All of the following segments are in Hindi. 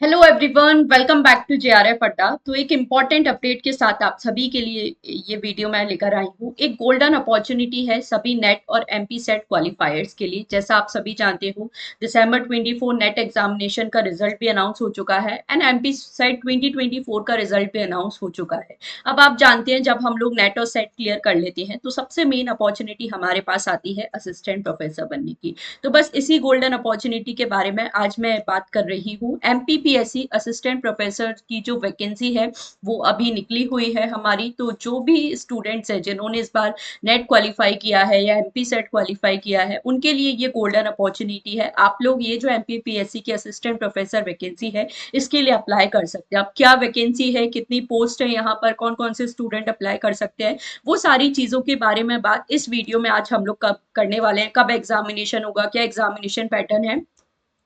Hello everyone, welcome back to JRF Adda. तो एक इम्पॉर्टेंट अपडेट के साथ आप सभी के लिए ये वीडियो मैं लेकर आई हूँ। एक गोल्डन अपॉर्चुनिटी है सभी नेट और एमपी सेट क्वालिफायर्स के लिए। जैसा आप सभी जानते हो, दिसंबर 24 नेट एग्जामिनेशन का रिजल्ट भी अनाउंस हो चुका है एंड एमपी सेट 2024 का रिजल्ट भी अनाउंस हो चुका है। अब आप जानते हैं, जब हम लोग नेट और सेट क्लियर कर लेते हैं तो सबसे मेन अपॉर्चुनिटी हमारे पास आती है असिस्टेंट प्रोफेसर बनने की। तो बस इसी गोल्डन अपॉर्चुनिटी के बारे में आज मैं बात कर रही हूँ। एमपीपीएससी असिस्टेंट प्रोफेसर की जो वैकेंसी है वो अभी निकली हुई है हमारी। तो जो भी स्टूडेंट्स हैं जिन्होंने इस बार नेट क्वालिफाई किया है या एमपी सेट क्वालिफाई किया है, उनके लिए ये गोल्डन अपॉर्चुनिटी है। आप लोग ये जो एमपीपीएससी की असिस्टेंट प्रोफेसर वैकेंसी है इसके लिए अप्लाई कर सकते हैं। अब क्या वैकेंसी है, कितनी पोस्ट है, यहाँ पर कौन कौन से स्टूडेंट अप्लाई कर सकते हैं, वो सारी चीजों के बारे में बात इस वीडियो में आज हम लोग कब करने वाले हैं। कब एग्जामिनेशन होगा, क्या एग्जामिनेशन पैटर्न है,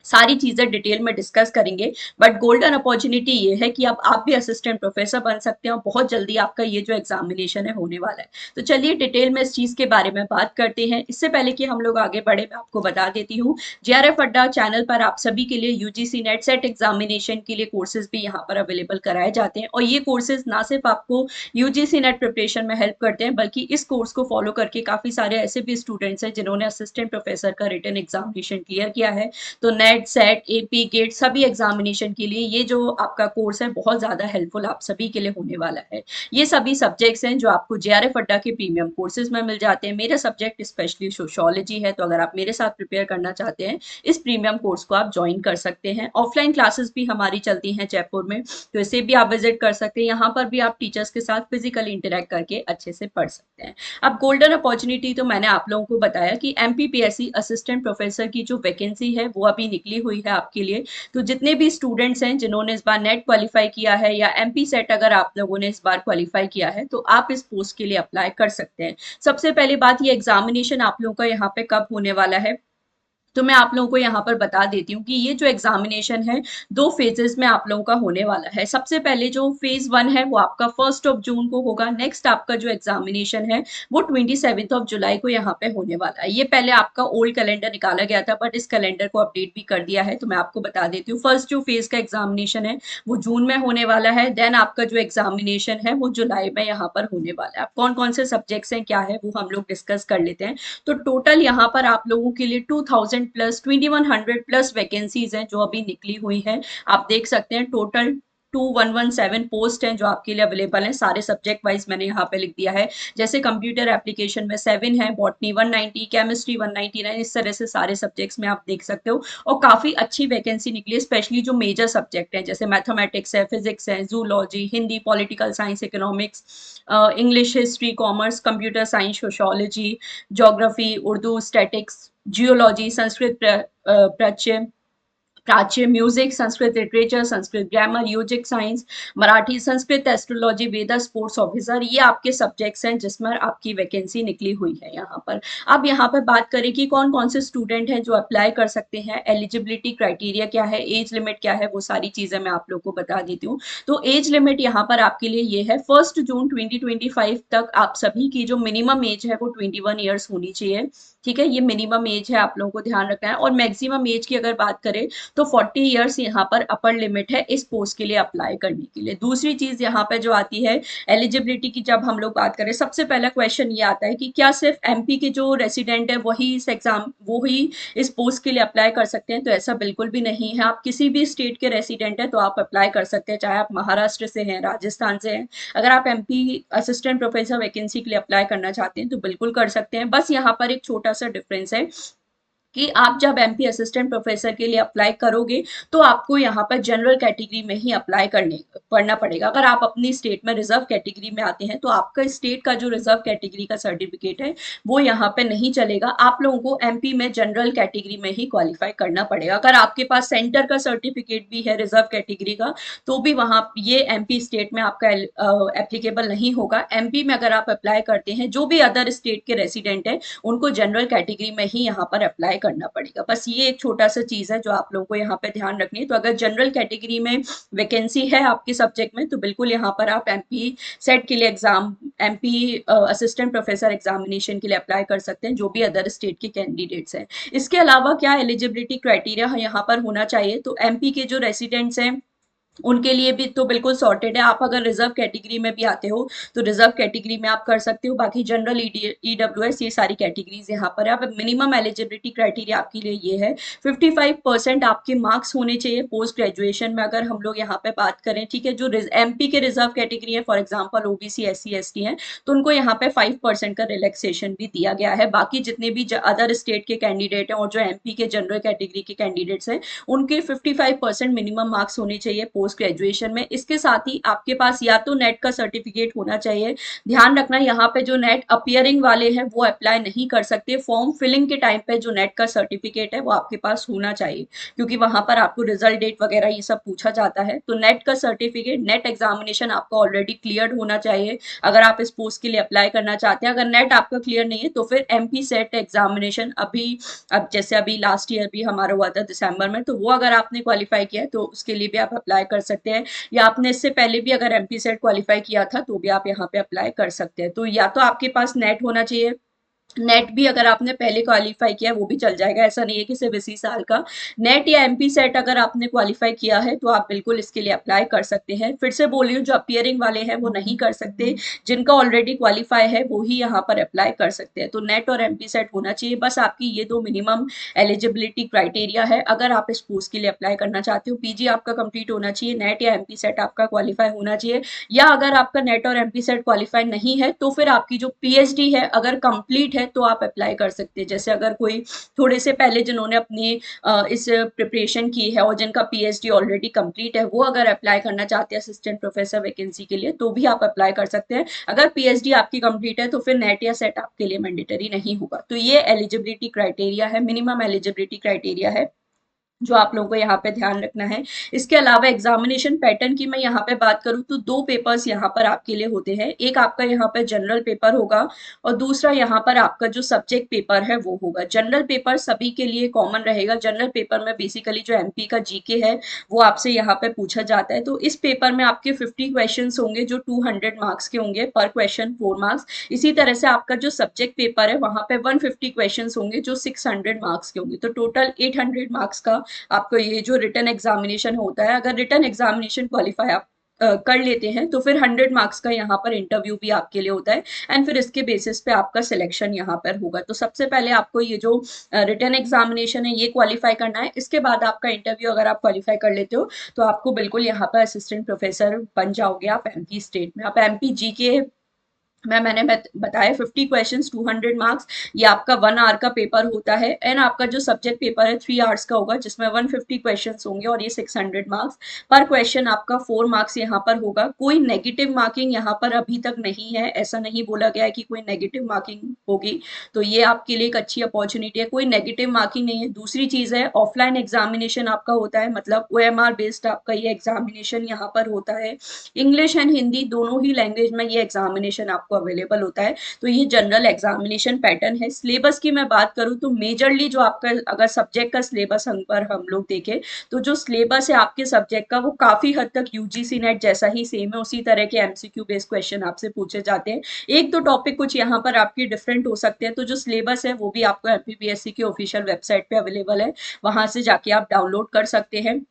सारी चीजें डिटेल में डिस्कस करेंगे। बट गोल्डन अपॉर्चुनिटी ये है कि अब आप भी असिस्टेंट प्रोफेसर बन सकते हैं और बहुत जल्दी आपका ये जो एग्जामिनेशन है होने वाला है। तो चलिए डिटेल में इस चीज के बारे में बात करते हैं। इससे पहले कि हम लोग आगे बढ़े, मैं आपको बता देती हूँ, जेआरएफ अड्डा चैनल पर आप सभी के लिए यूजीसी नेट सेट एग्जामिनेशन के लिए कोर्सेज भी यहाँ पर अवेलेबल कराए जाते हैं। और ये कोर्सेज ना सिर्फ आपको यूजीसी नेट प्रिपरेशन में हेल्प करते हैं, बल्कि इस कोर्स को फॉलो करके काफी सारे ऐसे भी स्टूडेंट्स हैं जिन्होंने असिस्टेंट प्रोफेसर का रिटन एग्जामिनेशन क्लियर किया है। तो नेट सेट एपी गेट सभी एग्जामिनेशन के लिए ये जो आपका कोर्स है बहुत ज्यादा हेल्पफुल आप सभी के लिए होने वाला है। ये सभी सब्जेक्ट्स हैं जो आपको जेआरएफ अड्डा के प्रीमियम कोर्सेज में मिल जाते हैं। मेरा सब्जेक्ट स्पेशली सोशियोलॉजी है, तो अगर आप मेरे साथ प्रिपेयर करना चाहते हैं इस प्रीमियम कोर्स को आप ज्वाइन कर सकते हैं। ऑफलाइन क्लासेस भी हमारी चलती हैं जयपुर में, तो इसे भी आप विजिट कर सकते हैं। यहाँ पर भी आप टीचर्स के साथ फिजिकली इंटरेक्ट करके अच्छे से पढ़ सकते हैं। अब गोल्डन अपॉर्चुनिटी तो मैंने आप लोगों को बताया कि एमपीपीएससी असिस्टेंट प्रोफेसर की जो वैकेंसी है वो अभी निकली हुई है आपके लिए। तो जितने भी स्टूडेंट्स हैं जिन्होंने इस बार नेट क्वालिफाई किया है या एमपी सेट अगर आप लोगों ने इस बार क्वालिफाई किया है तो आप इस पोस्ट के लिए अप्लाई कर सकते हैं। सबसे पहली बात, ये एग्जामिनेशन आप लोगों का यहाँ पे कब होने वाला है, तो मैं आप लोगों को यहाँ पर बता देती हूँ कि ये जो एग्जामिनेशन है दो फेजेस में आप लोगों का होने वाला है। सबसे पहले जो फेज वन है वो आपका 1 जून को होगा। नेक्स्ट आपका जो एग्जामिनेशन है वो 27 जुलाई को यहाँ पे होने वाला है। ये पहले आपका ओल्ड कैलेंडर निकाला गया था, बट इस कैलेंडर को अपडेट भी कर दिया है। तो मैं आपको बता देती हूँ, फर्स्ट जो फेज का एग्जामिनेशन है वो जून में होने वाला है। देन आपका जो एग्जामिनेशन है वो जुलाई में यहाँ पर होने वाला है। अब कौन कौन से सब्जेक्ट्स हैं क्या है वो हम लोग डिस्कस कर लेते हैं। तो टोटल यहाँ पर आप लोगों के लिए 2100 प्लस वैकेंसीज हैं जो अभी निकली हुई है। आप देख सकते हैं टोटल 2117 पोस्ट हैं जो आपके लिए अवेलेबल हैं। सारे सब्जेक्ट वाइज मैंने यहाँ पे लिख दिया है। जैसे कंप्यूटर एप्लीकेशन में 7 है, बॉटनी 190, केमिस्ट्री 199, इस तरह से सारे सब्जेक्ट्स में आप देख सकते हो। और काफी अच्छी वैकेंसी निकली है, स्पेशली जो मेजर सब्जेक्ट हैं जैसे मैथमेटिक्स है, फिजिक्स है, zoology, Hindi, political science, economics, English, history, commerce, computer science, sociology, geography, Urdu, statics, geology, Sanskrit प्राच्य प्राच्य, music, Sanskrit literature, Sanskrit grammar, yogic science, Marathi, Sanskrit, astrology, Veda, sports officer, ये आपके सब्जेक्ट्स हैं जिसमें आपकी वैकेंसी निकली हुई है यहाँ पर। अब यहाँ पर बात करें कि कौन कौन से स्टूडेंट हैं जो अप्लाई कर सकते हैं, एलिजिबिलिटी क्राइटेरिया क्या है, एज लिमिट क्या है, वो सारी चीजें मैं आप लोग को बता देती हूँ। तो एज लिमिट यहाँ पर आपके लिए ये है, 1 जून 2025 तक आप सभी की जो मिनिमम एज है वो 21 ईयर्स होनी चाहिए। ठीक है, ये मिनिमम एज है, आप लोगों को ध्यान रखना है। और मैक्सिमम एज की अगर बात करें तो 40 ईयर्स यहाँ पर अपर लिमिट है इस पोस्ट के लिए अप्लाई करने के लिए। दूसरी चीज यहाँ पे जो आती है एलिजिबिलिटी की, जब हम लोग बात करें, सबसे पहला क्वेश्चन ये आता है कि क्या सिर्फ एमपी के जो रेसिडेंट है वही इस एग्जाम वो ही इस पोस्ट के लिए अप्लाई कर सकते हैं। तो ऐसा बिल्कुल भी नहीं है। आप किसी भी स्टेट के रेसिडेंट है तो आप अप्लाई कर सकते हैं, चाहे आप महाराष्ट्र से हैं, राजस्थान से हैं। अगर आप एमपी असिस्टेंट प्रोफेसर वैकेंसी के लिए अप्लाई करना चाहते हैं तो बिल्कुल कर सकते हैं। बस यहाँ पर एक छोटा सा डिफरेंस है कि आप जब एमपी असिस्टेंट प्रोफेसर के लिए अप्लाई करोगे तो आपको यहाँ पर जनरल कैटेगरी में ही अप्लाई करने पढ़ना पड़ेगा। अगर आप अपनी स्टेट में रिजर्व कैटेगरी में आते हैं तो आपका स्टेट का जो रिजर्व कैटेगरी का सर्टिफिकेट है वो यहाँ पे नहीं चलेगा। आप लोगों को एमपी में जनरल कैटेगरी में ही क्वालिफाई करना पड़ेगा। अगर आपके पास सेंटर का सर्टिफिकेट भी है रिजर्व कैटेगरी का तो भी वहां ये एमपी स्टेट में आपका एप्लीकेबल नहीं होगा। एमपी में अगर आप अप्लाई करते हैं, जो भी अदर स्टेट के रेसिडेंट है उनको जनरल कैटेगरी में ही यहाँ पर अप्लाई करना पड़ेगा। बस ये एक छोटा सा चीज़ है जो आप लोगों को यहाँ पे ध्यान रखनी है। तो अगर जनरल कैटेगरी में वैकेंसी है आपके सब्जेक्ट में तो बिल्कुल यहाँ पर आप एमपी सेट के लिए exam, MP assistant professor examination के लिए अप्लाई कर सकते हैं जो भी अदर स्टेट के कैंडिडेट्स हैं। इसके अलावा क्या एलिजिबिलिटी क्राइटेरिया यहाँ पर होना चाहिए, तो एमपी के जो रेसिडेंट्स हैं उनके लिए भी तो बिल्कुल सॉर्टेड है। आप अगर रिजर्व कैटेगरी में भी आते हो तो रिजर्व कैटेगरी में आप कर सकते हो। बाकी जनरल, ईडब्ल्यूएस, ये सारी कैटेगरीज यहाँ पर है। अब मिनिमम एलिजिबिलिटी क्राइटेरिया आपके लिए ये है 55% आपके मार्क्स होने चाहिए पोस्ट ग्रेजुएशन में। अगर हम लोग यहाँ पे बात करें, ठीक है, जो एमपी के रिजर्व कैटेगरी है, for example OBC, SC, ST हैं, तो उनको यहाँ पे 5% का रिलैक्सेशन भी दिया गया है। बाकी जितने भी अदर स्टेट के कैंडिडेट हैं और जो एमपी के जनरल कैटेगरी के कैंडिडेट्स हैं उनके 55% मिनिमम मार्क्स होने चाहिए पोस्ट ग्रेजुएशन में। इसके साथ ही आपके पास या तो नेट का सर्टिफिकेट होना चाहिए। ध्यान रखना यहाँ पे जो नेट अपियरिंग वाले हैं वो अप्लाई नहीं कर सकते। फॉर्म फिलिंग के टाइम पे जो नेट का सर्टिफिकेट है वो आपके पास होना चाहिए, क्योंकि वहां पर आपको रिजल्ट डेट वगैरह ये सब पूछा जाता है। तो नेट का सर्टिफिकेट, नेट एग्जामिनेशन आपका ऑलरेडी क्लियर होना चाहिए अगर आप इस पोस्ट के लिए अप्लाई करना चाहते हैं। अगर नेट आपका क्लियर नहीं है तो फिर एमपी सेट एग्जामिनेशन अब जैसे अभी लास्ट ईयर भी हमारा हुआ था दिसंबर में, तो वो अगर आपने क्वालिफाई किया है तो उसके लिए भी आप अप्लाई कर सकते हैं। या आपने इससे पहले भी अगर एमपी सेट क्वालिफाई किया था तो भी आप यहाँ पे अप्लाई कर सकते हैं। तो या तो आपके पास नेट होना चाहिए, नेट भी अगर आपने पहले क्वालिफाई किया है वो भी चल जाएगा, ऐसा नहीं है कि सिर्फ इसी साल का। नेट या एमपी सेट अगर आपने क्वालिफाई किया है तो आप बिल्कुल इसके लिए अप्लाई कर सकते हैं। फिर से बोल रही हूँ, जो अपियरिंग वाले हैं वो नहीं कर सकते, जिनका ऑलरेडी क्वालिफाई है वो ही यहाँ पर अप्लाई कर सकते हैं। तो नेट और एमपी सेट होना चाहिए, बस आपकी ये दो मिनिमम एलिजिबिलिटी क्राइटेरिया है अगर आप इस पोस्ट के लिए अप्लाई करना चाहते हो। पीजी आपका कंप्लीट होना चाहिए, नेट या एमपी सेट आपका क्वालिफाई होना चाहिए। या अगर आपका नेट और एमपी सेट क्वालिफाई नहीं है तो फिर आपकी जो पीएचडी है अगर कंप्लीट है तो आप अप्लाई कर सकते हैं। जैसे अगर कोई थोड़े से पहले जिन्होंने अपनी इस प्रिपरेशन की है और जिनका पीएचडी ऑलरेडी कंप्लीट है, वो अगर अप्लाई करना चाहते हैं असिस्टेंट प्रोफेसर वैकेंसी के लिए तो भी आप अप्लाई कर सकते हैं। अगर पीएचडी आपकी कंप्लीट है तो फिर नेट या सेट आपके लिए मैंडेटरी नहीं होगा। तो ये एलिजिबिलिटी क्राइटेरिया है, मिनिमम एलिजिबिलिटी क्राइटेरिया है जो आप लोगों को यहाँ पे ध्यान रखना है। इसके अलावा एग्जामिनेशन पैटर्न की मैं यहाँ पे बात करूँ तो दो पेपर्स यहाँ पर आपके लिए होते हैं। एक आपका यहाँ पे जनरल पेपर होगा और दूसरा यहाँ पर आपका जो सब्जेक्ट पेपर है वो होगा। जनरल पेपर सभी के लिए कॉमन रहेगा। जनरल पेपर में बेसिकली जो एमपी का जीके है वो आपसे यहाँ पे पूछा जाता है। तो इस पेपर में आपके 50 क्वेश्चन होंगे जो 200 मार्क्स के होंगे, पर क्वेश्चन 4 मार्क्स। इसी तरह से आपका जो सब्जेक्ट पेपर है वहां पे 150 क्वेश्चन होंगे जो 600 मार्क्स के होंगे। तो टोटल 800 मार्क्स का आपको ये जो रिटन एग्जामिनेशन होता है। अगर रिटन एग्जामिनेशन क्वालिफाई आप कर लेते हैं तो फिर 100 मार्क्स का यहाँ पर इंटरव्यू भी आपके लिए होता है एंड फिर इसके बेसिस पे आपका सिलेक्शन यहाँ पर होगा। तो सबसे पहले आपको ये जो रिटन एग्जामिनेशन है ये क्वालिफाई करना है। इसके बाद आपका इंटरव्यू अगर आप क्वालिफाई कर लेते हो तो आपको बिल्कुल यहाँ पर असिस्टेंट प्रोफेसर बन जाओगे आप एमपी स्टेट में। आप एमपी जीके मैंने बताया 50 क्वेश्चंस 200 मार्क्स, ये आपका 1 आवर का पेपर होता है। एंड आपका जो सब्जेक्ट पेपर है 3 आवर्स का होगा जिसमें 150 क्वेश्चंस होंगे और ये 600 मार्क्स। पर क्वेश्चन आपका 4 मार्क्स यहाँ पर होगा। कोई नेगेटिव मार्किंग यहाँ पर अभी तक नहीं है, ऐसा नहीं बोला गया है कि कोई नेगेटिव मार्किंग होगी, तो ये आपके लिए एक अच्छी अपॉर्चुनिटी है। कोई नेगेटिव मार्किंग नहीं है। दूसरी चीज है ऑफलाइन एग्जामिनेशन आपका होता है, मतलब OMR बेस्ड आपका ये एग्जामिनेशन यहाँ पर होता है। इंग्लिश एंड हिंदी दोनों ही लैंग्वेज में ये एग्जामिनेशन आपको अवेलेबल होता है। तो ये जनरल एग्जामिनेशन पैटर्न है। सिलेबस की मैं बात करूं तो मेजरली जो आपका अगर सब्जेक्ट का सिलेबस हम लोग देखें तो जो सिलेबस है आपके सब्जेक्ट का वो काफी हद तक यूजीसी नेट जैसा ही सेम है। उसी तरह के एमसीक्यू बेस्ड क्वेश्चन आपसे पूछे जाते हैं। एक दो टॉपिक कुछ यहाँ पर आपके डिफरेंट हो सकते हैं। तो जो सिलेबस है वो भी आपको एमपीपीएससी के ऑफिशियल वेबसाइट पे अवेलेबल है, वहां से जाके आप डाउनलोड कर सकते हैं।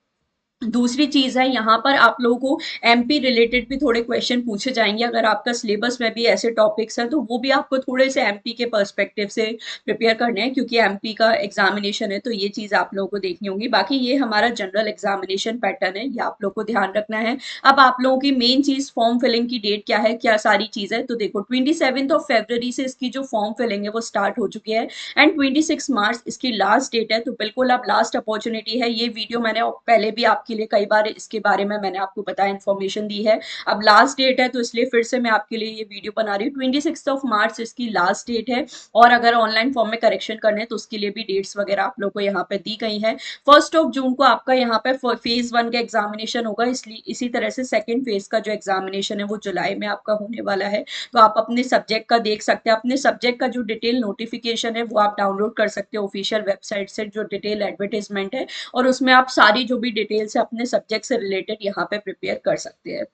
दूसरी चीज है यहाँ पर आप लोगों को एमपी रिलेटेड भी थोड़े क्वेश्चन पूछे जाएंगे। अगर आपका सिलेबस में भी ऐसे टॉपिक्स हैं तो वो भी आपको थोड़े से एमपी के पर्सपेक्टिव से प्रिपेयर करने हैं, क्योंकि एमपी का एग्जामिनेशन है तो ये चीज आप लोगों को देखनी होगी। बाकी ये हमारा जनरल एग्जामिनेशन पैटर्न है, ये आप लोग को ध्यान रखना है। अब आप लोगों की मेन चीज फॉर्म फिलिंग की डेट क्या है, क्या सारी चीज है, तो देखो 27 फरवरी से इसकी जो फॉर्म फिलिंग है वो स्टार्ट हो चुकी है एंड 26 मार्च इसकी लास्ट डेट है। तो बिल्कुल अब लास्ट अपॉर्चुनिटी है। ये वीडियो मैंने पहले भी आपके आपके लिए कई बार इसके बारे में मैंने आपको बताया, इन्फॉर्मेशन दी है। अब लास्ट डेट है तो इसलिए फिर से मैं आपके लिए ये वीडियो बना रही हूँ। 26 मार्च इसकी लास्ट डेट है, और अगर ऑनलाइन फॉर्म में करेक्शन करने हैं तो उसके लिए भी डेट्स वगैरह आप लोग को यहाँ पे दी गई है। 1 जून को आपका यहाँ पे फेज 1 का एग्जामिनेशन होगा, इसलिए इसी तरह से सेकेंड फेज का जो एग्जामिनेशन है वो जुलाई में आपका होने वाला है। तो आप अपने सब्जेक्ट का देख सकते हैं, अपने सब्जेक्ट का जो डिटेल नोटिफिकेशन है वो आप डाउनलोड कर सकते हो ऑफिशियल वेबसाइट से, जो डिटेल एडवर्टाइजमेंट है, और उसमें आप सारी जो भी डिटेल्स है अपने सब्जेक्ट से रिलेटेड यहाँ पे प्रिपेयर कर सकते हैं।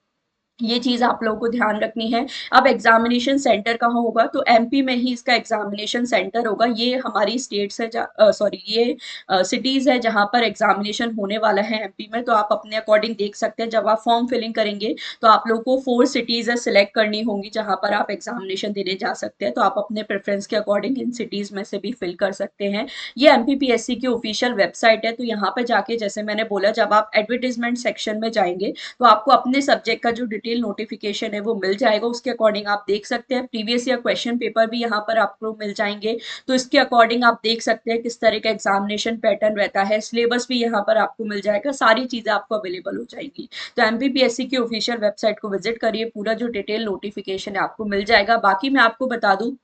ये चीज आप लोगों को ध्यान रखनी है। अब एग्जामिनेशन सेंटर कहाँ होगा, तो एमपी में ही इसका एग्जामिनेशन सेंटर होगा। ये हमारी स्टेट्स है, सॉरी ये सिटीज है जहां पर एग्जामिनेशन होने वाला है एमपी में। तो आप अपने अकॉर्डिंग देख सकते हैं, जब आप फॉर्म फिलिंग करेंगे तो आप लोग को 4 सिटीज है सिलेक्ट करनी होंगी जहां पर आप एग्जामिनेशन देने जा सकते हैं। तो आप अपने प्रेफरेंस के अकॉर्डिंग इन सिटीज में से भी फिल कर सकते हैं। ये एमपीपीएससी की ऑफिशियल वेबसाइट है, तो यहाँ पे जाके जैसे मैंने बोला, जब आप एडवर्टीजमेंट सेक्शन में जाएंगे तो आपको अपने सब्जेक्ट का जो डिटेल नोटिफिकेशन है वो मिल जाएगा। उसके अकॉर्डिंग आप देख सकते हैं, प्रीवियस ईयर क्वेश्चन पेपर भी यहाँ पर आपको मिल जाएंगे। तो इसके अकॉर्डिंग आप देख सकते हैं किस तरह का एग्जामिनेशन पैटर्न रहता है, सिलेबस भी यहाँ पर आपको मिल जाएगा, सारी चीजें आपको अवेलेबल हो जाएगी। तो एमपीपीएससी की ऑफिशियल वेबसाइट को विजिट करिए, पूरा जो डिटेल नोटिफिकेशन है आपको मिल जाएगा। बाकी मैं आपको बता दूं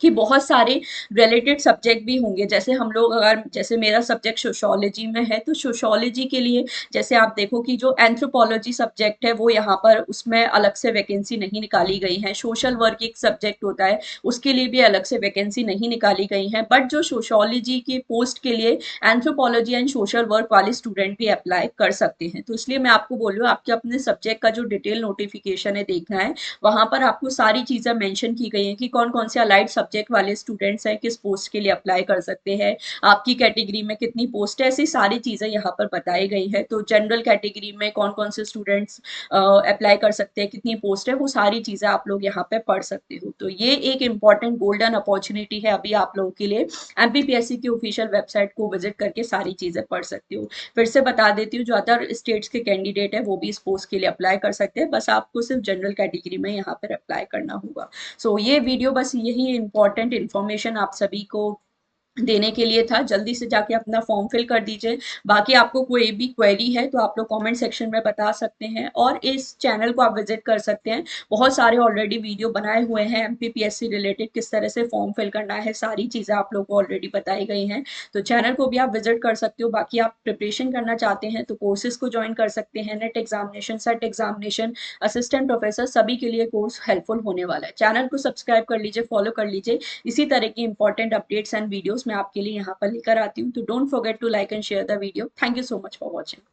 कि बहुत सारे रिलेटेड सब्जेक्ट भी होंगे। जैसे हम लोग, अगर जैसे मेरा सब्जेक्ट सोशोलॉजी में है, तो सोशोलॉजी के लिए जैसे आप देखो कि जो एंथ्रोपोलॉजी सब्जेक्ट है वो यहाँ पर उसमें अलग से वैकेंसी नहीं निकाली गई है। सोशल वर्क एक सब्जेक्ट होता है, उसके लिए भी अलग से वैकेंसी नहीं निकाली गई है। बट जो सोशोलॉजी के पोस्ट के लिए एंथ्रोपोलॉजी एंड सोशल वर्क वाले स्टूडेंट भी अप्लाई कर सकते हैं। तो इसलिए मैं आपको बोल रही हूँ, आपके अपने सब्जेक्ट का जो डिटेल नोटिफिकेशन है देखना है, वहां पर आपको सारी चीजें मेंशन की गई हैं कि कौन कौन से अलाइड सब्जेक्ट वाले स्टूडेंट्स हैं किस पोस्ट के लिए अप्लाई कर सकते हैं, आपकी कैटेगरी में कितनी पोस्ट है, ऐसी सारी चीजें यहाँ पर बताई गई है। तो जनरल कैटेगरी में कौन कौन से स्टूडेंट्स अप्लाई कर सकते हैं, कितनी पोस्ट है, वो सारी चीजें आप लोग यहाँ पे पढ़ सकते हो। तो ये एक इंपॉर्टेंट गोल्डन अपॉर्चुनिटी है अभी आप लोगों के लिए। एमपीपीएससी की ऑफिशियल वेबसाइट को विजिट करके सारी चीजें पढ़ सकते हो। फिर से बता देती हूँ, जो अदर स्टेट्स के कैंडिडेट है वो भी इस पोस्ट के लिए अप्लाई कर सकते हैं, बस आपको सिर्फ जनरल कैटेगरी में यहाँ पर अप्लाई करना होगा। सो ये वीडियो बस यही इंपॉर्टेंट इन्फॉर्मेशन आप सभी को देने के लिए था। जल्दी से जाके अपना फॉर्म फिल कर दीजिए। बाकी आपको कोई भी क्वेरी है तो आप लोग कमेंट सेक्शन में बता सकते हैं, और इस चैनल को आप विजिट कर सकते हैं। बहुत सारे ऑलरेडी वीडियो बनाए हुए हैं एमपीपीएससी रिलेटेड, किस तरह से फॉर्म फिल करना है, सारी चीज़ें आप लोग को ऑलरेडी बताई गई हैं। तो चैनल को भी आप विजिट कर सकते हो। बाकी आप प्रिपरेशन करना चाहते हैं तो कोर्सेज को ज्वाइन कर सकते हैं। Net examination, set examination, assistant professor, सभी के लिए कोर्स हेल्पफुल होने वाला है। चैनल को सब्सक्राइब कर लीजिए, फॉलो कर लीजिए। इसी तरह की इंपॉर्टेंट अपडेट्स एंड वीडियोस मैं आपके लिए यहाँ पर लेकर आती हूँ। तो don't forget to like and share the video. Thank you so much for watching.